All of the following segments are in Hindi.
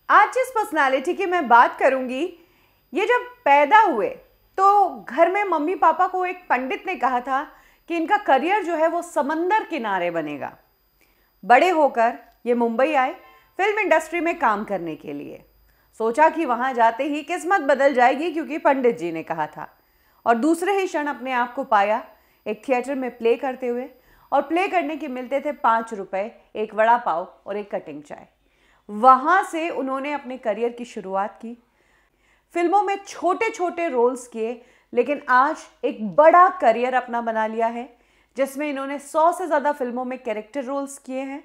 आज जिस पर्सनालिटी की मैं बात करूंगी, ये जब पैदा हुए तो घर में मम्मी पापा को एक पंडित ने कहा था कि इनका करियर जो है वो समंदर किनारे बनेगा। बड़े होकर ये मुंबई आए फिल्म इंडस्ट्री में काम करने के लिए। सोचा कि वहां जाते ही किस्मत बदल जाएगी क्योंकि पंडित जी ने कहा था, और दूसरे ही क्षण अपने आप को पाया एक थिएटर में प्ले करते हुए, और प्ले करने के मिलते थे 5 रुपए, एक वड़ा पाव और एक कटिंग चाय। वहां से उन्होंने अपने करियर की शुरुआत की। फिल्मों में छोटे छोटे रोल्स किए, लेकिन आज एक बड़ा करियर अपना बना लिया है जिसमें इन्होंने 100 से ज़्यादा फिल्मों में कैरेक्टर रोल्स किए हैं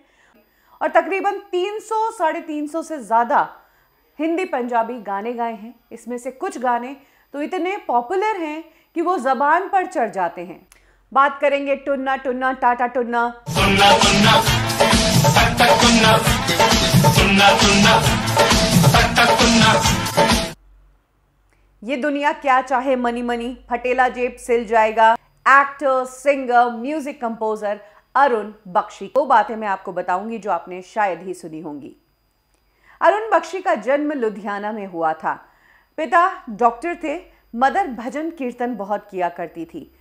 और तकरीबन 300 साढ़े 300 से ज़्यादा हिंदी पंजाबी गाने गाए हैं। इसमें से कुछ गाने तो इतने पॉपुलर हैं कि वो ज़बान पर चढ़ जाते हैं। बात करेंगे टुन्ना टुन्ना टाटा टुन्ना, टुन्ना टुन्ना टक टक टुन्ना, टुन्ना टुन्ना टक टक टुन्ना, ये दुनिया क्या चाहे मनी मनी, फटेला जेब सिल जाएगा। Actor, singer, music composer Arun Bakshi. दो बातें मैं आपको बताऊंगी जो आपने शायद ही सुनी होंगी। अरुण बख्शी का जन्म लुधियाना में हुआ था। पिता डॉक्टर थे, मदर भजन कीर्तन बहुत किया करती थी।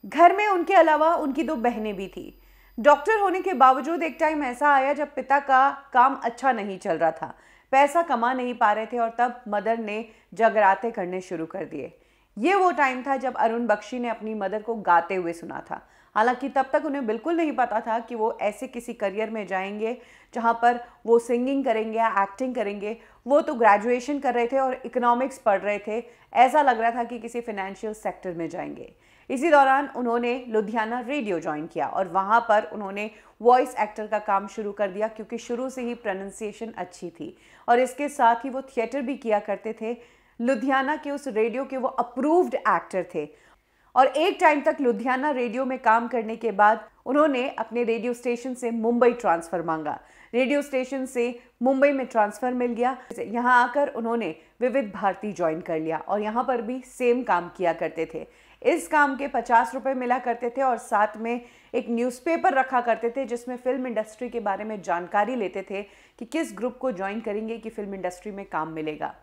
घर में उनके अलावा उनकी 2 बहनें भी थी। डॉक्टर होने के बावजूद एक टाइम ऐसा आया जब पिता का काम अच्छा नहीं चल रहा था, पैसा कमा नहीं पा रहे थे, और तब मदर ने जगराते करने शुरू कर दिए। ये वो टाइम था जब अरुण बख्शी ने अपनी मदर को गाते हुए सुना था। हालांकि तब तक उन्हें बिल्कुल नहीं पता था कि वो ऐसे किसी करियर में जाएंगे जहां पर वो सिंगिंग करेंगे या एक्टिंग करेंगे। वो तो ग्रेजुएशन कर रहे थे और इकोनॉमिक्स पढ़ रहे थे। ऐसा लग रहा था कि किसी फाइनेंशियल सेक्टर में जाएंगे। इसी दौरान उन्होंने लुधियाना रेडियो ज्वाइन किया और वहाँ पर उन्होंने वॉइस एक्टर का काम शुरू कर दिया क्योंकि शुरू से ही प्रोनाउंसिएशन अच्छी थी, और इसके साथ ही वो थिएटर भी किया करते थे। लुधियाना के उस रेडियो के वो अप्रूव्ड एक्टर थे, और एक टाइम तक लुधियाना रेडियो में काम करने के बाद उन्होंने अपने रेडियो स्टेशन से मुंबई ट्रांसफ़र मांगा। रेडियो स्टेशन से मुंबई में ट्रांसफ़र मिल गया। यहाँ आकर उन्होंने विविध भारती ज्वाइन कर लिया और यहाँ पर भी सेम काम किया करते थे। इस काम के 50 रुपये मिला करते थे और साथ में एक न्यूज़पेपर रखा करते थे जिसमें फिल्म इंडस्ट्री के बारे में जानकारी लेते थे कि किस ग्रुप को ज्वाइन करेंगे कि फिल्म इंडस्ट्री में काम मिलेगा।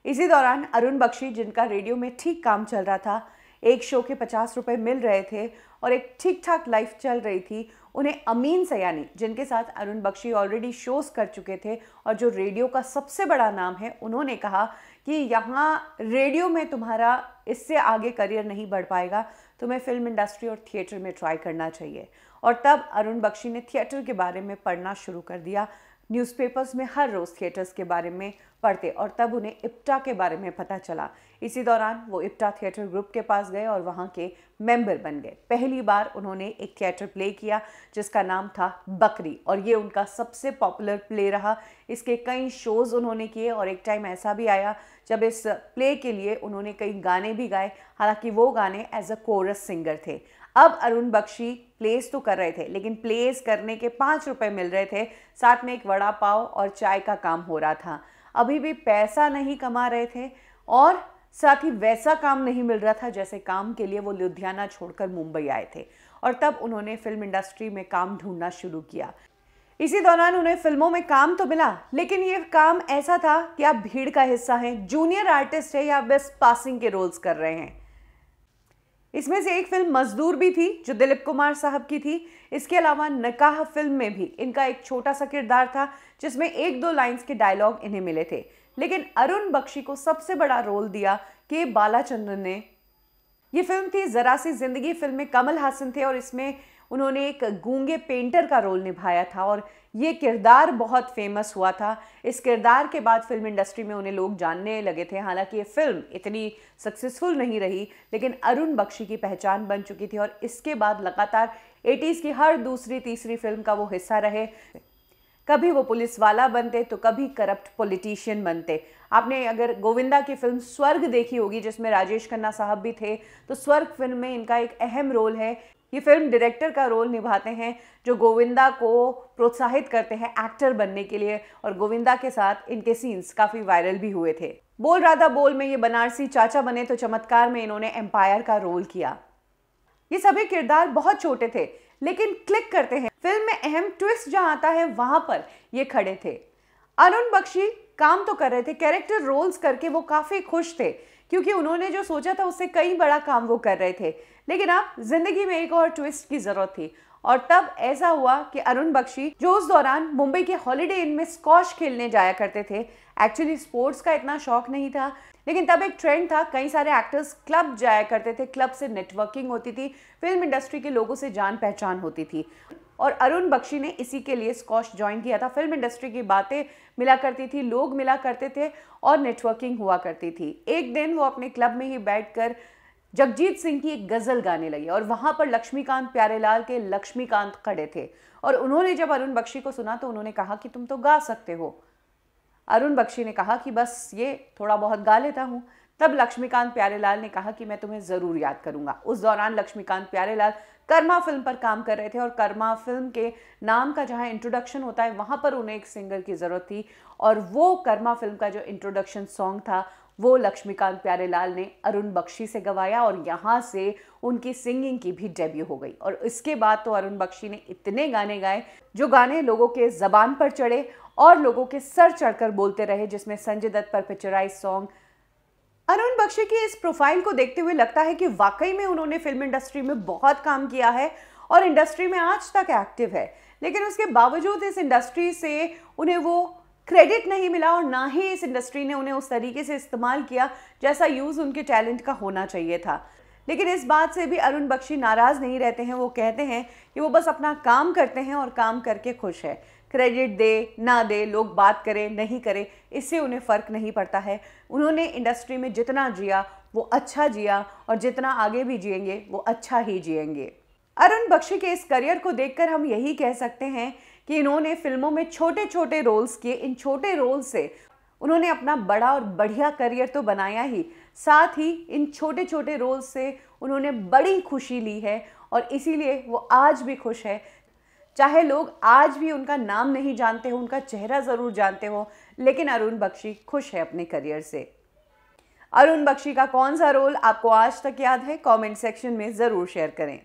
इसी दौरान अरुण बख्शी, जिनका रेडियो में ठीक काम चल रहा था, एक शो के 50 रुपये मिल रहे थे और एक ठीक ठाक लाइफ चल रही थी, उन्हें अमीन सयानी, जिनके साथ अरुण बख्शी ऑलरेडी शोज़ कर चुके थे और जो रेडियो का सबसे बड़ा नाम है, उन्होंने कहा कि यहाँ रेडियो में तुम्हारा इससे आगे करियर नहीं बढ़ पाएगा, तुम्हें फिल्म इंडस्ट्री और थिएटर में ट्राई करना चाहिए। और तब अरुण बख्शी ने थिएटर के बारे में पढ़ना शुरू कर दिया। न्यूज़पेपर्स में हर रोज़ थिएटर्स के बारे में पढ़ते, और तब उन्हें इप्टा के बारे में पता चला। इसी दौरान वो इप्टा थिएटर ग्रुप के पास गए और वहाँ के मेंबर बन गए। पहली बार उन्होंने एक थिएटर प्ले किया जिसका नाम था बकरी, और ये उनका सबसे पॉपुलर प्ले रहा। इसके कई शोज़ उन्होंने किए और एक टाइम ऐसा भी आया जब इस प्ले के लिए उन्होंने कई गाने भी गाए। हालांकि वो गाने एज अ कोरस सिंगर थे। अब अरुण बख्शी प्लेस तो कर रहे थे, लेकिन प्लेस करने के 5 रुपये मिल रहे थे, साथ में एक वड़ा पाव और चाय का काम हो रहा था। अभी भी पैसा नहीं कमा रहे थे और साथ ही वैसा काम नहीं मिल रहा था जैसे काम के लिए वो लुधियाना छोड़कर मुंबई आए थे, और तब उन्होंने फिल्म इंडस्ट्री में काम ढूंढना शुरू किया। इसी दौरान उन्हें फिल्मों में काम तो मिला, लेकिन ये काम ऐसा था कि आप भीड़ का हिस्सा हैं, जूनियर आर्टिस्ट है या बस पासिंग के रोल्स कर रहे हैं। इसमें से एक फिल्म मजदूर भी थी जो दिलीप कुमार साहब की थी। इसके अलावा निकाह फिल्म में भी इनका एक छोटा सा किरदार था जिसमें 1-2 लाइंस के डायलॉग इन्हें मिले थे। लेकिन अरुण बख्शी को सबसे बड़ा रोल दिया के बालाचंद्रन ने। ये फिल्म थी जरा सी जिंदगी। फिल्म में कमल हासन थे और इसमें उन्होंने एक गूंगे पेंटर का रोल निभाया था और ये किरदार बहुत फेमस हुआ था। इस किरदार के बाद फिल्म इंडस्ट्री में उन्हें लोग जानने लगे थे। हालांकि ये फिल्म इतनी सक्सेसफुल नहीं रही, लेकिन अरुण बख्शी की पहचान बन चुकी थी और इसके बाद लगातार 80s की हर दूसरी तीसरी फिल्म का वो हिस्सा रहे। कभी वो पुलिस वाला बनते तो कभी करप्ट पॉलिटिशियन बनते। आपने अगर गोविंदा की फिल्म स्वर्ग देखी होगी जिसमें राजेश खन्ना साहब भी थे, तो स्वर्ग फिल्म में इनका एक अहम रोल है। ये फिल्म डायरेक्टर का रोल निभाते हैं जो गोविंदा को प्रोत्साहित करते हैं एक्टर बनने के लिए, और गोविंदा के साथ इनके सीन्स काफ़ी वायरल भी हुए थे। बोल राधा बोल में ये बनारसी चाचा बने तो चमत्कार में इन्होंने एम्पायर का रोल किया। ये सभी किरदार बहुत छोटे थे लेकिन क्लिक करते हैं। फिल्म में अहम ट्विस्ट जहां आता है वहां पर ये खड़े थे। अरुण बख्शी काम तो कर रहे थे, कैरेक्टर रोल्स करके वो काफ़ी खुश थे, क्योंकि उन्होंने जो सोचा था उससे कई बड़ा काम वो कर रहे थे। लेकिन अब जिंदगी में एक और ट्विस्ट की ज़रूरत थी, और तब ऐसा हुआ कि अरुण बख्शी, जो उस दौरान मुंबई के हॉलिडे इन में स्क्वॉश खेलने जाया करते थे, एक्चुअली स्पोर्ट्स का इतना शौक नहीं था, लेकिन तब एक ट्रेंड था, कई सारे एक्टर्स क्लब जाया करते थे, क्लब से नेटवर्किंग होती थी, फिल्म इंडस्ट्री के लोगों से जान पहचान होती थी, और अरुण बख्शी ने इसी के लिए स्क्वॉश ज्वाइन किया था। फिल्म इंडस्ट्री की बातें मिला करती थी, लोग मिला करते थे और नेटवर्किंग हुआ करती थी। एक दिन वो अपने क्लब में ही बैठकर जगजीत सिंह की एक गजल गाने लगे, और वहां पर लक्ष्मीकांत प्यारेलाल के लक्ष्मीकांत खड़े थे, और उन्होंने जब अरुण बख्शी को सुना तो उन्होंने कहा कि तुम तो गा सकते हो। अरुण बख्शी ने कहा कि बस ये थोड़ा बहुत गा लेता हूँ। तब लक्ष्मीकांत प्यारेलाल ने कहा कि मैं तुम्हें ज़रूर याद करूंगा। उस दौरान लक्ष्मीकांत प्यारेलाल कर्मा फिल्म पर काम कर रहे थे, और कर्मा फिल्म के नाम का जहाँ इंट्रोडक्शन होता है वहाँ पर उन्हें एक सिंगर की ज़रूरत थी, और वो कर्मा फिल्म का जो इंट्रोडक्शन सॉन्ग था वो लक्ष्मीकांत प्यारेलाल ने अरुण बख्शी से गवाया, और यहाँ से उनकी सिंगिंग की भी डेब्यू हो गई। और इसके बाद तो अरुण बख्शी ने इतने गाने गाए, जो गाने लोगों के ज़बान पर चढ़े और लोगों के सर चढ़कर बोलते रहे, जिसमें संजय दत्त पर पिक्चराइज सॉन्ग। अरुण बख्शी की इस प्रोफाइल को देखते हुए लगता है कि वाकई में उन्होंने फिल्म इंडस्ट्री में बहुत काम किया है और इंडस्ट्री में आज तक एक्टिव है, लेकिन उसके बावजूद इस इंडस्ट्री से उन्हें वो क्रेडिट नहीं मिला, और ना ही इस इंडस्ट्री ने उन्हें उस तरीके से इस्तेमाल किया जैसा यूज़ उनके टैलेंट का होना चाहिए था। लेकिन इस बात से भी अरुण बख्शी नाराज़ नहीं रहते हैं। वो कहते हैं कि वो बस अपना काम करते हैं और काम करके खुश है। क्रेडिट दे ना दे, लोग बात करें नहीं करें, इससे उन्हें फ़र्क नहीं पड़ता है। उन्होंने इंडस्ट्री में जितना जिया वो अच्छा जिया, और जितना आगे भी जिएंगे वो अच्छा ही जिएंगे। अरुण बख्शी के इस करियर को देखकर हम यही कह सकते हैं कि इन्होंने फिल्मों में छोटे छोटे रोल्स किए। इन छोटे रोल से उन्होंने अपना बड़ा और बढ़िया करियर तो बनाया ही, साथ ही इन छोटे छोटे रोल से उन्होंने बड़ी खुशी ली है, और इसीलिए वो आज भी खुश है। चाहे लोग आज भी उनका नाम नहीं जानते हो, उनका चेहरा ज़रूर जानते हो, लेकिन अरुण बख्शी खुश है अपने करियर से। अरुण बख्शी का कौन सा रोल आपको आज तक याद है? कमेंट सेक्शन में ज़रूर शेयर करें।